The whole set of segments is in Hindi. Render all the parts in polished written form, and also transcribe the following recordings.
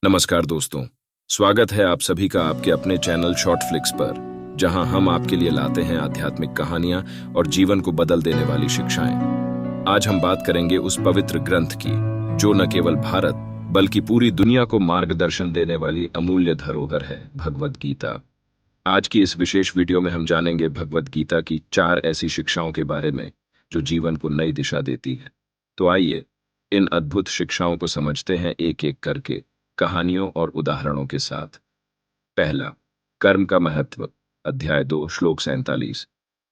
नमस्कार दोस्तों, स्वागत है आप सभी का आपके अपने चैनल शॉर्ट फ्लिक्स पर, जहां हम आपके लिए लाते हैं आध्यात्मिक कहानियां और जीवन को बदल देने वाली शिक्षाएं। आज हम बात करेंगे उस पवित्र ग्रंथ की जो न केवल भारत बल्कि पूरी दुनिया को मार्गदर्शन देने वाली अमूल्य धरोहर है, भगवद गीता। आज की इस विशेष वीडियो में हम जानेंगे भगवद गीता की 4 ऐसी शिक्षाओं के बारे में जो जीवन को नई दिशा देती है। तो आइए इन अद्भुत शिक्षाओं को समझते हैं एक एक करके, कहानियों और उदाहरणों के साथ। पहला, कर्म का महत्व। अध्याय 2, श्लोक 47।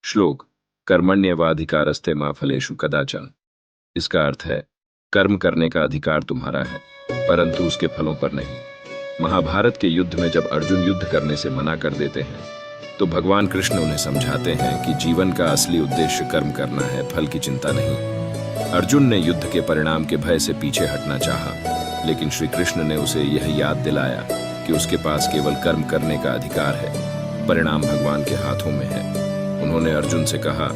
श्लोक: कर्मण्येवाधिकारस्ते मा फलेषु कदाचन। इसका अर्थ है, कर्म करने का अधिकार तुम्हारा है, परंतु उसके फलों पर नहीं। महाभारत के युद्ध में जब अर्जुन युद्ध करने से मना कर देते हैं तो भगवान कृष्ण उन्हें समझाते हैं कि जीवन का असली उद्देश्य कर्म करना है, फल की चिंता नहीं। अर्जुन ने युद्ध के परिणाम के भय से पीछे हटना चाहा, लेकिन श्री कृष्ण ने उसे यह याद दिलाया कि उसके पास केवल कर्म करने का अधिकार है, परिणाम भगवान के हाथों में है। उन्होंने अर्जुन से कहा,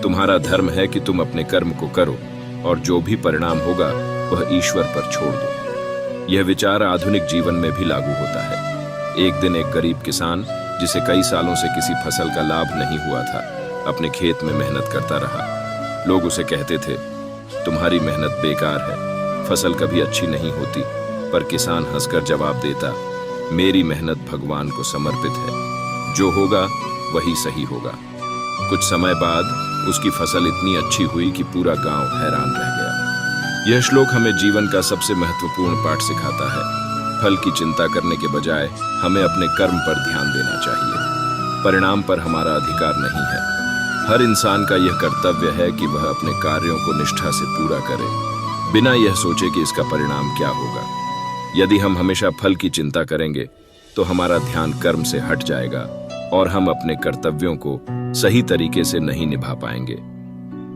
तुम्हारा धर्म है कि तुम अपने कर्म को करो और जो भी परिणाम होगा वह ईश्वर पर छोड़ दो। यह विचार आधुनिक जीवन में भी लागू होता है। एक दिन एक गरीब किसान, जिसे कई सालों से किसी फसल का लाभ नहीं हुआ था, अपने खेत में मेहनत करता रहा। लोग उसे कहते थे, तुम्हारी मेहनत बेकार है, फसल कभी अच्छी नहीं होती। पर किसान हंसकर जवाब देता, मेरी मेहनत भगवान को समर्पित है, जो होगा वही सही होगा। कुछ समय बाद उसकी फसल इतनी अच्छी हुई कि पूरा गांव हैरान रह गया। यह श्लोक हमें जीवन का सबसे महत्वपूर्ण पाठ सिखाता है। फल की चिंता करने के बजाय हमें अपने कर्म पर ध्यान देना चाहिए। परिणाम पर हमारा अधिकार नहीं है। हर इंसान का यह कर्तव्य है कि वह अपने कार्यों को निष्ठा से पूरा करे, बिना यह सोचे कि इसका परिणाम क्या होगा। यदि हम हमेशा फल की चिंता करेंगे तो हमारा ध्यान कर्म से हट जाएगा और हम अपने कर्तव्यों को सही तरीके से नहीं निभा पाएंगे।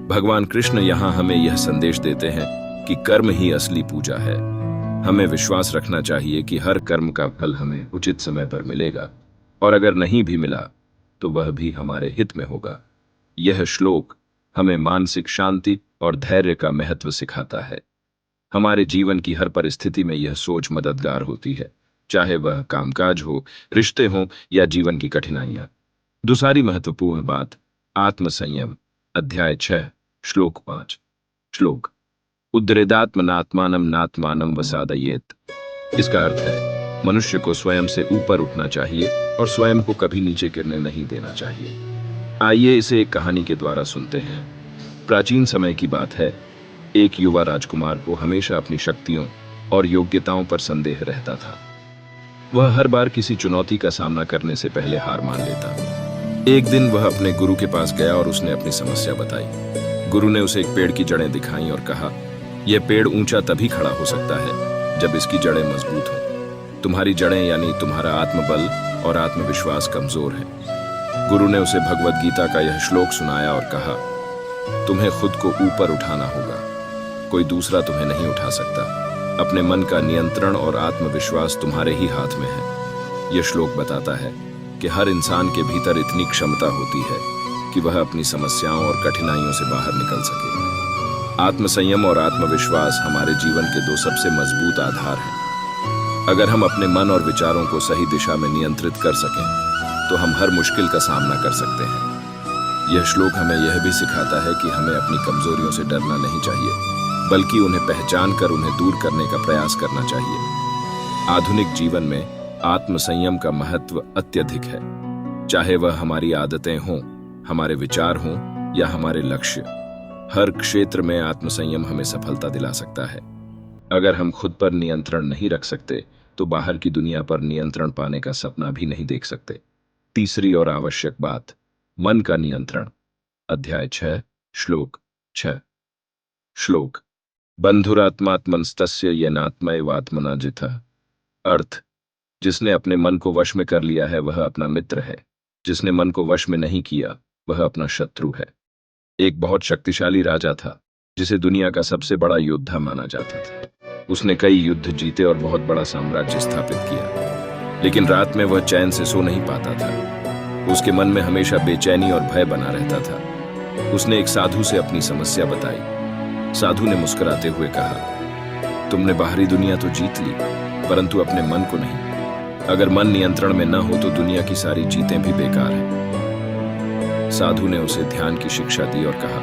भगवान कृष्ण यहाँ हमें यह संदेश देते हैं कि कर्म ही असली पूजा है। हमें विश्वास रखना चाहिए कि हर कर्म का फल हमें उचित समय पर मिलेगा, और अगर नहीं भी मिला तो वह भी हमारे हित में होगा। यह श्लोक हमें मानसिक शांति और धैर्य का महत्व सिखाता है। हमारे जीवन की हर परिस्थिति में यह सोच मददगार होती है, चाहे वह कामकाज हो, रिश्ते हो या जीवन की कठिनाइयां। दूसरी महत्वपूर्ण बात, आत्मसंयम। अध्याय 6, श्लोक 5। श्लोक: उद्रेदात्मनात्मानं नात्मानं वसादयेत्। इसका अर्थ है, मनुष्य को स्वयं से ऊपर उठना चाहिए और स्वयं को कभी नीचे गिरने नहीं देना चाहिए। आइए इसे एक कहानी के द्वारा सुनते हैं। प्राचीन समय की बात है। एक युवा राजकुमार को हमेशा अपनी शक्तियों और योग्यताओं पर संदेह रहता था। वह हर बार किसी चुनौती का सामना करने से पहले हार मान लेता। एक दिन वह अपने गुरु के पास गया और उसने अपनी समस्या बताई। गुरु ने उसे एक पेड़ की जड़ें दिखाईं और कहा, यह पेड़ ऊंचा तभी खड़ा हो सकता है जब इसकी जड़ें मजबूत हों। तुम्हारी जड़ें यानी तुम्हारा आत्मबल और आत्मविश्वास कमजोर है। गुरु ने उसे भगवद गीता का यह श्लोक सुनाया और कहा, तुम्हें खुद को ऊपर उठाना होगा, कोई दूसरा तुम्हें नहीं उठा सकता। अपने मन का नियंत्रण और आत्मविश्वास तुम्हारे ही हाथ में है। यह श्लोक बताता है कि हर इंसान के भीतर इतनी क्षमता होती है कि वह अपनी समस्याओं और कठिनाइयों से बाहर निकल सके। आत्मसंयम और आत्मविश्वास हमारे जीवन के 2 सबसे मजबूत आधार हैं। अगर हम अपने मन और विचारों को सही दिशा में नियंत्रित कर सकें तो हम हर मुश्किल का सामना कर सकते हैं। यह श्लोक हमें यह भी सिखाता है कि हमें अपनी कमजोरियों से डरना नहीं चाहिए, बल्कि उन्हें पहचान कर उन्हें दूर करने का प्रयास करना चाहिए। आधुनिक जीवन में आत्मसंयम का महत्व अत्यधिक है। चाहे वह हमारी आदतें हों, हमारे विचार हों या हमारे लक्ष्य, हर क्षेत्र में आत्मसंयम हमें सफलता दिला सकता है। अगर हम खुद पर नियंत्रण नहीं रख सकते तो बाहर की दुनिया पर नियंत्रण पाने का सपना भी नहीं देख सकते। तीसरी और आवश्यक बात, मन का नियंत्रण। अध्याय 6, श्लोक 6। श्लोक: बंधुरात्मात्मनस्तस्य येनात्मैवात्मना जितः। अर्थ: जिसने अपने मन को वश में कर लिया है वह अपना मित्र है, जिसने मन को वश में नहीं किया वह अपना शत्रु है। एक बहुत शक्तिशाली राजा था जिसे दुनिया का सबसे बड़ा योद्धा माना जाता था। उसने कई युद्ध जीते और बहुत बड़ा साम्राज्य स्थापित किया, लेकिन रात में वह चैन से सो नहीं पाता था। उसके मन में हमेशा बेचैनी और भय बना रहता था। उसने एक साधु से अपनी समस्या बताई। साधु ने मुस्कुराते हुए कहा, तुमने बाहरी दुनिया तो जीत ली, परंतु अपने मन को नहीं। अगर मन नियंत्रण में न हो तो दुनिया की सारी जीतें भी बेकार हैं। साधु ने उसे ध्यान की शिक्षा दी और कहा,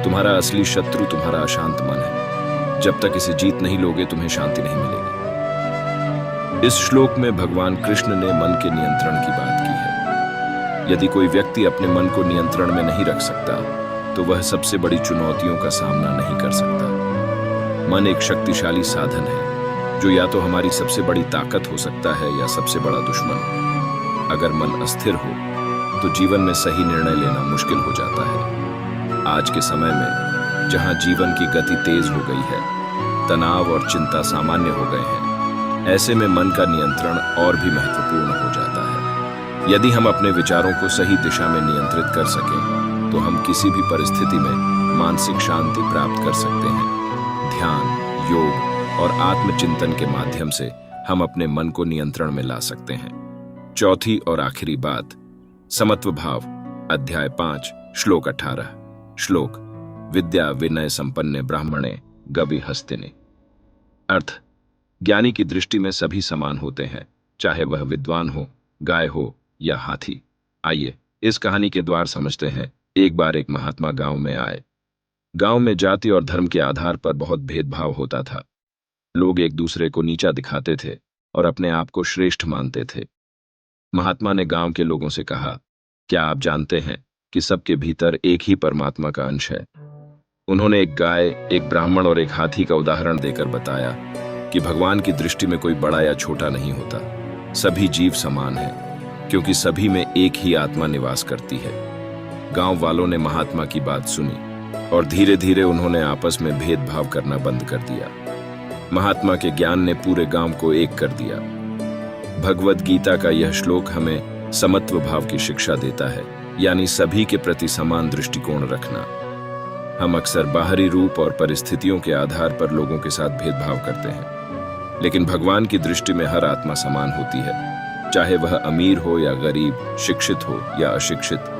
तुम्हारा असली शत्रु तुम्हारा अशांत मन है। जब तक इसे जीत नहीं लोगे तुम्हें शांति नहीं मिलेगी। इस श्लोक में भगवान कृष्ण ने मन के नियंत्रण की बात की है। यदि कोई व्यक्ति अपने मन को नियंत्रण में नहीं रख सकता तो वह सबसे बड़ी चुनौतियों का सामना नहीं कर सकता। मन एक शक्तिशाली साधन है जो या तो हमारी सबसे बड़ी ताकत हो सकता है या सबसे बड़ा दुश्मन। अगर मन अस्थिर हो तो जीवन में सही निर्णय लेना मुश्किल हो जाता है। आज के समय में जहां जीवन की गति तेज हो गई है, तनाव और चिंता सामान्य हो गए हैं, ऐसे में मन का नियंत्रण और भी महत्वपूर्ण हो जाता है। यदि हम अपने विचारों को सही दिशा में नियंत्रित कर सकें तो हम किसी भी परिस्थिति में मानसिक शांति प्राप्त कर सकते हैं। ध्यान, योग और आत्मचिंतन के माध्यम से हम अपने मन को नियंत्रण में ला सकते हैं। चौथी और आखिरी बात, समत्व भाव, अध्याय 5, श्लोक 18। श्लोक, विद्या विनय संपन्ने ब्राह्मणे गवि हस्तिने। अर्थ, ज्ञानी की दृष्टि में सभी समान होते हैं, चाहे वह विद्वान हो, गाय हो या हाथी। आइए इस कहानी के द्वार समझते हैं। एक बार एक महात्मा गांव में आए। गांव में जाति और धर्म के आधार पर बहुत भेदभाव होता था। लोग एक दूसरे को नीचा दिखाते थे और अपने आप को श्रेष्ठ मानते थे। महात्मा ने गांव के लोगों से कहा, क्या आप जानते हैं कि सबके भीतर एक ही परमात्मा का अंश है? उन्होंने एक गाय, एक ब्राह्मण और एक हाथी का उदाहरण देकर बताया कि भगवान की दृष्टि में कोई बड़ा या छोटा नहीं होता। सभी जीव समान हैं, क्योंकि सभी में एक ही आत्मा निवास करती है। गांव वालों ने महात्मा की बात सुनी और धीरे धीरे उन्होंने आपस में भेदभाव करना बंद कर दिया। महात्मा के ज्ञान ने पूरे गांव को एक कर दिया। भगवद गीता का यह श्लोक हमें समत्व भाव की शिक्षा देता है, यानी सभी के प्रति समान दृष्टिकोण रखना। हम अक्सर बाहरी रूप और परिस्थितियों के आधार पर लोगों के साथ भेदभाव करते हैं, लेकिन भगवान की दृष्टि में हर आत्मा समान होती है, चाहे वह अमीर हो या गरीब, शिक्षित हो या अशिक्षित।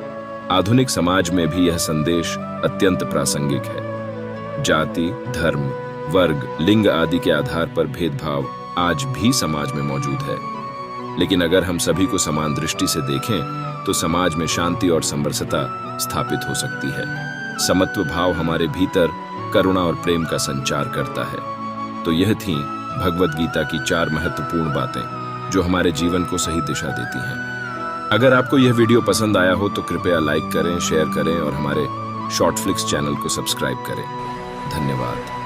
आधुनिक समाज में भी यह संदेश अत्यंत प्रासंगिक है। जाति, धर्म, वर्ग, लिंग आदि के आधार पर भेदभाव आज भी समाज में मौजूद है, लेकिन अगर हम सभी को समान दृष्टि से देखें तो समाज में शांति और समरसता स्थापित हो सकती है। समत्व भाव हमारे भीतर करुणा और प्रेम का संचार करता है। तो यह थी भगवद गीता की 4 महत्वपूर्ण बातें जो हमारे जीवन को सही दिशा देती हैं। अगर आपको यह वीडियो पसंद आया हो तो कृपया लाइक करें, शेयर करें और हमारे शॉर्ट फ्लिक्स चैनल को सब्सक्राइब करें। धन्यवाद।